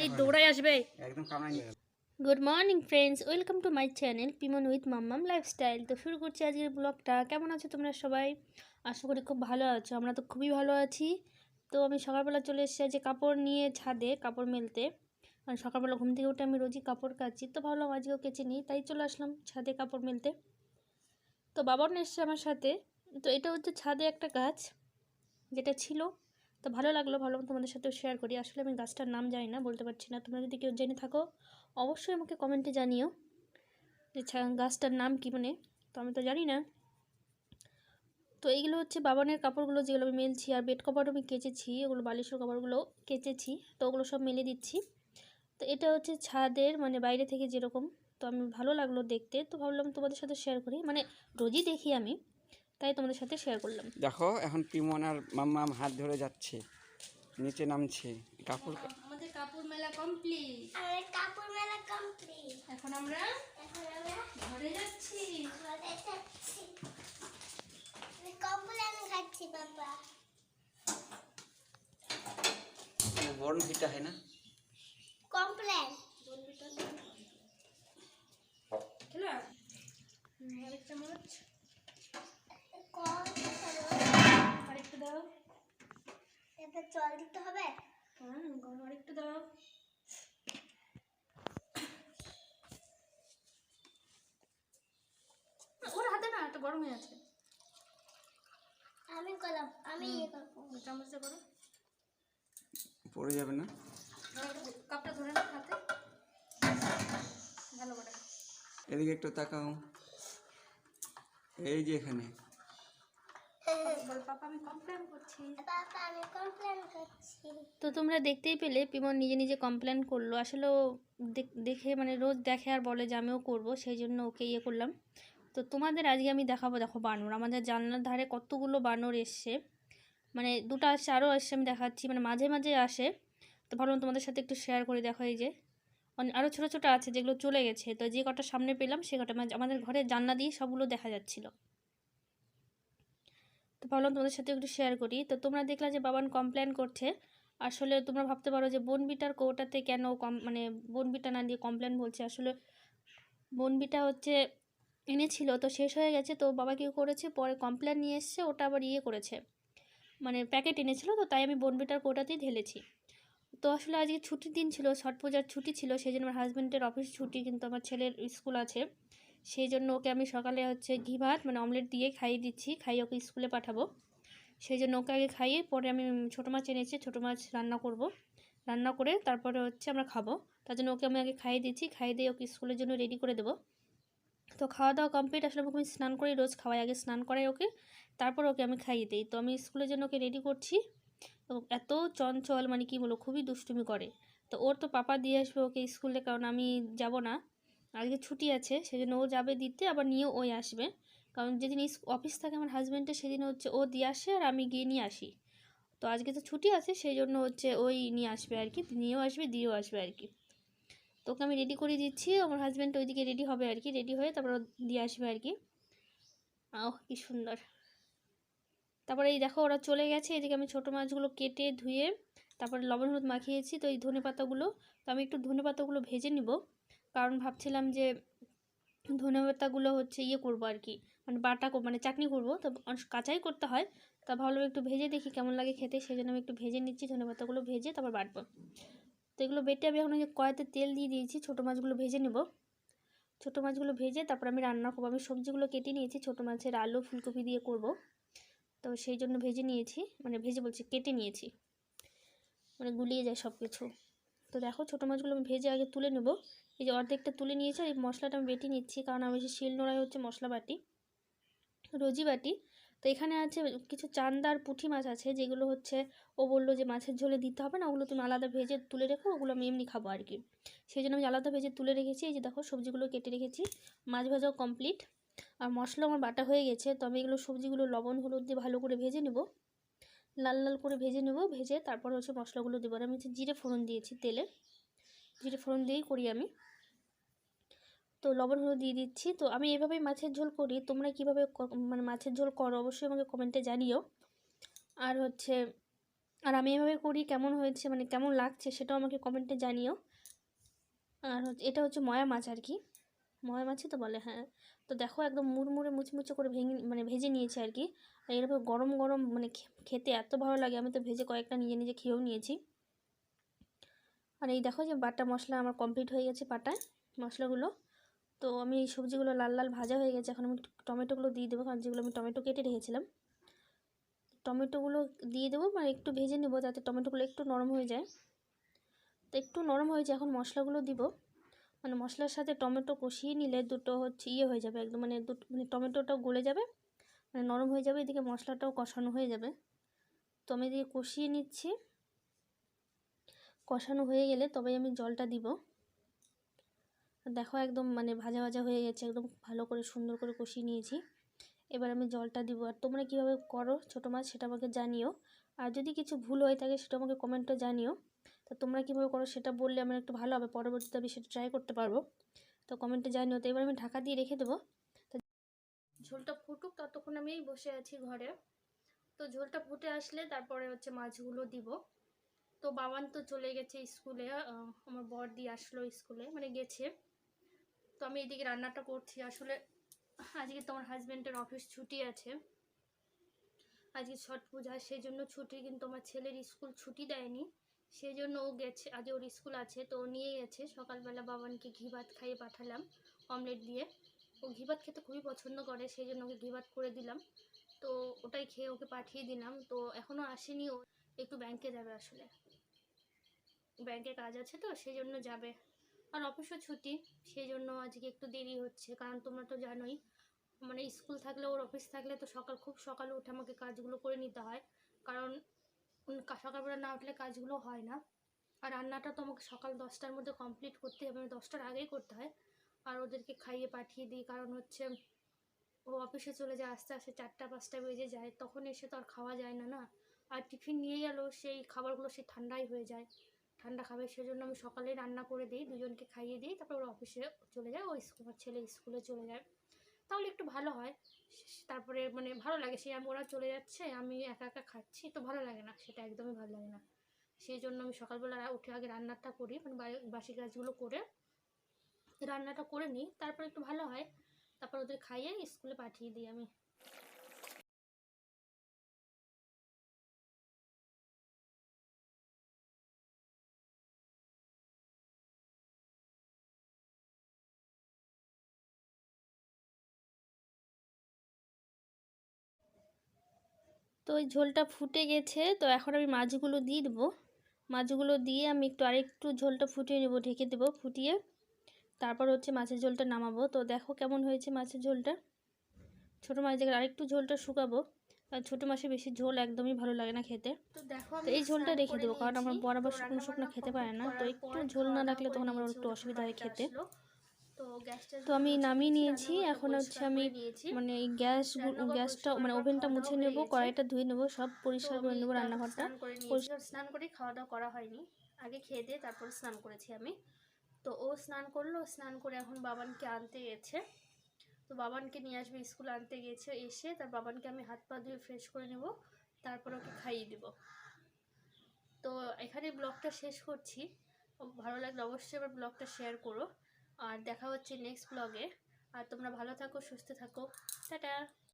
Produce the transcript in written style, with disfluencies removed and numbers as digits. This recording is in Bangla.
এই দৌড়াই আসবে একদম কামড়াই নিয়ে। Good morning friends, welcome to my channel Pimon with Mammam lifestyle. তো শুরু করছি আজকের ব্লগটা। কেমন আছো তোমরা সবাই? আশা করি খুব ভালো আছো। আমরা তো খুবই ভালো আছি। তো আমি সকালবেলা চলে এসেছি যে কাপড় নিয়ে ছাদে কাপড় মেলতে। মানে সকালবেলা ঘুম থেকে উঠে আমি রোজই কাপড় কাচি, তো ভাবলাম আজকেও কেচে নিই, তাই চলে আসলাম ছাদে কাপড় মেলতে। তো বাবাও এসছে আমার সাথে। তো এটা হচ্ছে ছাদে একটা গাছ যেটা ছিল, তো ভালো লাগলো, ভালো তোমাদের সাথেও শেয়ার করি। আসলে আমি গাছটার নাম জানি না, বলতে পারছি না। তোমরা যদি কেউ জেনে থাকো অবশ্যই আমাকে কমেন্টে জানিও যে গাছটার নাম কী, মানে তো আমি তো জানি না। তো এইগুলো হচ্ছে বাবানের কাপড়গুলো যেগুলো আমি মেলছি, আর বেড কভারও আমি কেচেছি, ওগুলো বালিশের কভারগুলো কেচেছি, তো ওগুলো সব মেলে দিচ্ছি। তো এটা হচ্ছে ছাদের মানে বাইরে থেকে যেরকম, তো আমি ভালো লাগলো দেখতে, তো ভাবলাম তোমাদের সাথে শেয়ার করি। মানে রোজই দেখি আমি, তাই তোমাদের সাথে শেয়ার করলাম। দেখো এখন পিমন আর মাম্মাম হাত ধরে যাচ্ছে, নিচে নামছে। আমাদের কাপড় মেলা কমপ্লিট। এখন আমরা ঘরে যাচ্ছি। বর্ণ ভিটা হয় না কমপ্লেন আরেক চামচ আরেকটু দাও। এটা জল দিতে হবে। গরম আরেকটু দাও। ওর হাতে না, একটা গরম হয়ে আছে। আমি করলাম, আমি ইয়ে করবো। চামচটা করো, পড়ে যাবে না। কাপটা ধরে না হাতে, ভালো করে। এদিকে একটু তাকাও, এই যে এখানে। বল পাপা আমি কমপ্লেন করছি। পাপা আমি কমপ্লেন করছি। তো তোমরা দেখতেই পেলে পিমন নিজে নিজে কমপ্লেন করলো। আসলে ও দেখে মানে রোজ দেখে আর বলে যে আমিও করবো, সেই জন্য ওকে ইয়ে করলাম। তো তোমাদের আজকে আমি দেখাবো, দেখো বানর আমাদের জানলার ধারে কতগুলো বানর এসছে। মানে দুটো আসছে, আরও আসছে, আমি দেখাচ্ছি, মানে মাঝে মাঝে আসে। তো ভাবলাম তোমাদের সাথে একটু শেয়ার করে। দেখো এই যে আরও ছোটো ছোটো আছে যেগুলো চলে গেছে, তো যে কটা সামনে পেলাম সে কটা আমাদের ঘরের জানলা দিয়ে সবগুলো দেখা যাচ্ছিলো। তো ভাবলাম তোমাদের সাথে একটু শেয়ার করি। তো তোমরা দেখলা যে বাবান কমপ্লেন করছে। আসলে তোমরা ভাবতে পারো যে বোনবিটার কৌটাতে কেন মানে বোনবিটা না দিয়ে কমপ্লেন বলছে। আসলে বোনবিটা হচ্ছে এনেছিল, তো শেষ হয়ে গেছে, তো বাবা কী করেছে পরে কমপ্লেন নিয়ে এসছে, ওটা আবার ইয়ে করেছে, মানে প্যাকেট এনেছিল, তো তাই আমি বোনবিটার কৌটাতেই ঢেলেছি। তো আসলে আজকে ছুটির দিন ছিল, ছট পূজার ছুটি ছিল, সেই জন্য আমার হাজব্যান্ডের অফিস ছুটি, কিন্তু আমার ছেলের স্কুল আছে, সেই জন্য ওকে আমি সকালে হচ্ছে ঘি ভাত মানে অমলেট দিয়ে খাইয়ে দিচ্ছি, খাইয়ে ওকে স্কুলে পাঠাবো। সেই জন্য ওকে আগে খাইয়ে পরে আমি ছোটো মাছ এনেছি, ছোটো মাছ রান্না করব, রান্না করে তারপরে হচ্ছে আমরা খাবো। তার জন্য ওকে আমি আগে খাইয়ে দিচ্ছি, খাইয়ে দিয়ে ওকে স্কুলের জন্য রেডি করে দেবো। তো খাওয়া দাওয়া কমপ্লিট। আসলে ওকে আমি স্নান করি, রোজ খাওয়াই, আগে স্নান করাই ওকে, তারপর ওকে আমি খাইয়ে দিই। তো আমি স্কুলের জন্য ওকে রেডি করছি। তো এত চঞ্চল, মানে কি বলো, খুবই দুষ্টুমি করে। তো ওর তো পাপা দিয়ে আসবে ওকে স্কুলে, কারণ আমি যাব না, আজকে ছুটি আছে, সেজন্য ও যাবে দিতে, আবার নিয়ে ওই আসবে। কারণ যেদিন অফিস থাকে আমার হাজব্যান্ডের, সেদিন হচ্ছে ও দিয়ে আসে আর আমি গিয়ে নিয়ে আসি। তো আজকে তো ছুটি আছে, সেই জন্য হচ্ছে ওই নিয়ে আসবে আর কি, নিয়েও আসবে দিয়েও আসবে আর কি। তো ওকে আমি রেডি করে দিচ্ছি, আমার হাজব্যান্ড ওইদিকে রেডি হবে আর কি, রেডি হয়ে তারপর দিয়ে আসবে আর কি। কি সুন্দর। তারপরে এই দেখো ওরা চলে গেছে, এদিকে আমি ছোটো মাছগুলো কেটে ধুয়ে তারপরে লবণ হলুদ মাখিয়েছি। তো এই ধনে পাতাগুলো, তো আমি একটু ধনে পাতাগুলো ভেজে নিব, কারণ ভাবছিলাম যে ধনে পাতাগুলো হচ্ছে ইয়ে করবো আর কি, মানে বাটা মানে চাটনি করবো, তো কাঁচাই করতে হয়। তা ভাবলাম একটু ভেজে দেখি কেমন লাগে খেতে, সেই জন্য আমি একটু ভেজে নিচ্ছি, ধনে পাতাগুলো ভেজে তারপর বাটবো। তো এগুলো বেটে আমি এখন কড়াইতে তেল দিয়ে দিয়েছি, ছোটো মাছগুলো ভেজে নেব। ছোটো মাছগুলো ভেজে তারপর আমি রান্না করবো। আমি সবজিগুলো কেটে নিয়েছি, ছোটো মাছের আলু ফুলকপি দিয়ে করব, তো সেই জন্য ভেজে নিয়েছি, মানে ভেজে বলছি কেটে নিয়েছি, মানে গুলিয়ে যায় সব কিছু। তো দেখো ছোটো মাছগুলো আমি ভেজে আগে তুলে নেব। এই যে অর্ধেকটা তুলে নিয়েছি, আর এই মশলাটা আমি বেটে নিচ্ছি, কারণ আমি শিল নোড়ায় হচ্ছে মশলা বাটি, রোজি বাটি। তো এখানে আছে কিছু চান্দার পুঁটি মাছ আছে, যেগুলো হচ্ছে ও বললো যে মাছের ঝোলে দিতে হবে না, ওগুলো তুমি আলাদা ভেজে তুলে রেখো, ওগুলো আমি এমনি খাবো আর কি, সেই জন্য আমি আলাদা ভেজে তুলে রেখেছি। এই যে দেখো সবজিগুলো কেটে রেখেছি, মাছ ভাজাও কমপ্লিট, আর মশলা আমার বাটা হয়ে গেছে। তো আমি এগুলো সবজিগুলো লবণ হলুদ দিয়ে ভালো করে ভেজে নেব, লাল লাল করে ভেজে নেব, ভেজে তারপর হচ্ছে মশলাগুলো দেবো। আর আমি হচ্ছে জিরে ফোড়ন দিয়েছি তেলে, জিরে ফোড়ন দিয়েই করি আমি। তো লবণ হলুদ দিয়ে দিচ্ছি। তো আমি এভাবেই মাছের ঝোল করি, তোমরা কীভাবে মানে মাছের ঝোল করো অবশ্যই আমাকে কমেন্টে জানিও। আর হচ্ছে আর আমি এভাবে করি, কেমন হয়েছে মানে কেমন লাগছে সেটাও আমাকে কমেন্টে জানিও। আর এটা হচ্ছে ময়া মাছ আর কি, ময়া মাছই তো বলে, হ্যাঁ। তো দেখো একদম মুড়মুড়ে মুচমুচে করে ভেজে নিয়েছি আর কি। আর এরকম গরম গরম মানে খেতে এত ভালো লাগে, আমি তো ভেজে কয়েকটা নিজে নিজে খেয়েও নিয়েছি। আর এই দেখো যে বাটা মশলা আমার কমপ্লিট হয়ে গেছে, বাটায় মশলাগুলো। তো আমি এই সবজিগুলো লাল লাল ভাজা হয়ে গেছে, এখন আমি টমেটোগুলো দিয়ে দেবো, কারণ যেগুলো আমি টমেটো কেটে রেখেছিলাম টমেটোগুলো দিয়ে দেবো, মানে একটু ভেজে নেবো যাতে টমেটোগুলো একটু নরম হয়ে যায়। তো একটু নরম হয়েছে, এখন মশলাগুলো দিব। মানে মশলার সাথে টমেটো কষিয়ে নিলে দুটো হচ্ছে হয়ে যাবে একদম, মানে মানে টমেটোটাও গলে যাবে, মানে নরম হয়ে যাবে, এদিকে মশলাটাও কষানো হয়ে যাবে। তো আমি এদিকে কষিয়ে নিচ্ছি, কষানো হয়ে গেলে তবে আমি জলটা দিব। দেখো একদম মানে ভাজা ভাজা হয়ে গেছে, একদম ভালো করে সুন্দর করে কষিয়ে নিয়েছি। এবার আমি জলটা দিব। আর তোমরা কীভাবে করো ছোটো মাছ সেটা আমাকে জানিও, আর যদি কিছু ভুল হয়ে থাকে সেটা আমাকে কমেন্টে জানিও। তো তোমরা কীভাবে করো সেটা বললে আমার একটু ভালো হবে, পরবর্তীতে আমি সেটা ট্রাই করতে পারবো। তো কমেন্টে জানিও। তো এবার আমি ঢাকা দিয়ে রেখে দেবো। তো ঝোলটা ফুটুক, ততক্ষণ আমি বসে আছি ঘরে। তো ঝোলটা ফুটে আসলে তারপরে হচ্ছে মাছগুলো দিব। তো বাবান তো চলে গেছে স্কুলে, আমার বর দিয়ে আসলো স্কুলে, মানে গেছে। তো আমি এদিকে রান্নাটা করছি। আসলে আজকে তো আমার হাজব্যান্ডের অফিস ছুটি আছে, আজকে ছট পূজা, সেই জন্য ছুটি, কিন্তু আমার ছেলের স্কুল ছুটি দেয়নি, সেই জন্য ও গেছে, আজ ওর স্কুল আছে তো ও নিয়ে গেছে। সকালবেলা বাবানকে ঘি ভাত খাইয়ে পাঠালাম অমলেট দিয়ে। ও ঘি ভাত খেতে খুবই পছন্দ করে, সেই জন্য ওকে ঘি ভাত করে দিলাম। তো ওটাই খেয়ে ওকে পাঠিয়ে দিলাম। তো এখনও আসেনি, ও একটু ব্যাংকে যাবে, আসলে ব্যাংকে কাজ আছে তো সেই জন্য যাবে। আর অফিসও ছুটি, সেই জন্য আজকে একটু দেরি হচ্ছে, কারণ তোমরা তো জানোই মানে স্কুল থাকলে, ওর অফিস থাকলে তো খুব সকালে উঠে আমাকে কাজগুলো করে নিতে হয়, কারণ সকালবেলা না উঠলে কাজগুলো হয় না। আর রান্নাটা তো আমাকে সকাল 10টার মধ্যে কমপ্লিট করতে হবে, মানে 10টার আগেই করতে হয়। আর ওদেরকে খাইয়ে পাঠিয়ে দিই, কারণ হচ্ছে ও অফিসে চলে যায়, আস্তে আস্তে 4টা 5টা বেজে যায়, তখন এসে তো আর খাওয়া যায় না না। আর টিফিন নিয়ে গেলেও সেই খাবারগুলো সেই ঠান্ডাই হয়ে যায়, ঠান্ডা খাবে, সেজন্য আমি সকালেই রান্না করে দিই, দুজনকে খাইয়ে দিই, তারপর ওরা অফিসে চলে যায়, ও আমার ছেলে স্কুলে চলে যায়, তাহলে একটু ভালো হয়। তারপরে মানে ভালো লাগে, সেই ওরা চলে যাচ্ছে, আমি একা একা খাচ্ছি, তো ভালো লাগে না, সেটা একদমই ভালো লাগে না। সেই জন্য আমি সকালবেলা উঠে আগে রান্নাটা করি, মানে বাসি কাজগুলো করে রান্নাটা করে নিই, তারপর একটু ভালো হয়, তারপর ওদের খাইয়ে স্কুলে পাঠিয়ে দিই আমি। তো ওই ঝোলটা ফুটে গেছে, তো এখন আমি মাছগুলো দিয়ে দেবো। মাছগুলো দিয়ে আমি আরেকটু ঝোলটা ফুটিয়ে নেবো, ঢেকে দেবো, ফুটিয়ে তারপর হচ্ছে মাছের ঝোলটা নামাবো। তো দেখো কেমন হয়েছে মাছের ঝোলটা। ছোটো মাছ দেখে আরেকটু ঝোলটা শুকাবো, আর ছোটো মাছে বেশি ঝোল একদমই ভালো লাগে না খেতে। তো দেখো তো আমি এই ঝোলটা স্নান রেখে করে দেবো, কারণ নিয়েছি। আমার বর তো আবার শুকনো রান্না শুকনো বান্না খেতে পারে কমপ্লিট না, তো করার একটু পর ঝোল খাওয়া না দাওয়া রাখলে করে তখন আমার নিয়েছি, একটু ও যখন অসুবিধা হয় বাড়িতে খেতে। আসলো। তো গ্যাসটা তো আমি মুছে নামিয়ে নিয়েছি, নিয়েছি, রান্নাঘরটা এখন হচ্ছে পরিষ্কার আমি করে নিয়েছি। মানে এই রান্নাঘর গ্যাসটা পরিষ্কার মানে করার পর ওভেনটা খাওয়া মুছে দাওয়া হয়ে নেবো, গেছে। কড়াইটা ধুয়ে নেবো, সব তো পরিষ্কার আমি করে নেবো, তারপর রান্নাঘরটা স্নান করে নিয়েছি, আর স্নান করেই খাওয়া দাওয়া করা হয়নি, আগে খেয়ে দিয়ে তারপর স্নান করেছি আমি। তো ও স্নান করলো, স্নান করে এখন বাবানকে আনতে গেছে। তো বাবানকে নিয়ে আসবে, স্কুল আনতে গেছে, এসে তার বাবানকে আমি হাত পা ধুয়ে ফ্রেশ করে নেব, তারপর ওকে খাইয়ে দেবো। তো এখানে ব্লগটা শেষ করছি। ভালো লাগলে অবশ্যই আবার ব্লগটা শেয়ার করো, আর দেখা হচ্ছে নেক্সট ব্লগে। আর তোমরা ভালো থাকো, সুস্থ থাকো, টাটা।